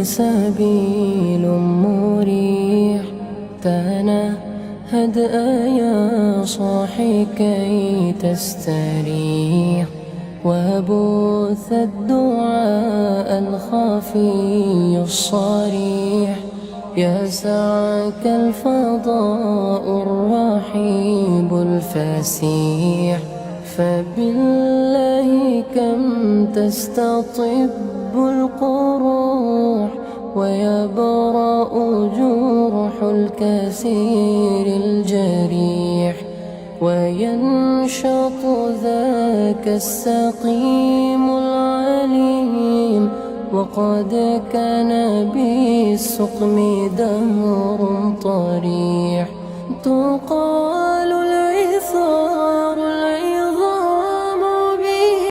سبيل مريح. تنهد يا صاحي كي تستريح، وبث الدعاء الخفي الصريح. يسعك الفضاء الرحيب الفسيح، فبالله كم تستطب القروح، ويبرأ جرح الكثير الجريح، وينشط ذاك السقيم العليم. وقد كان بالسقم دهر طريح،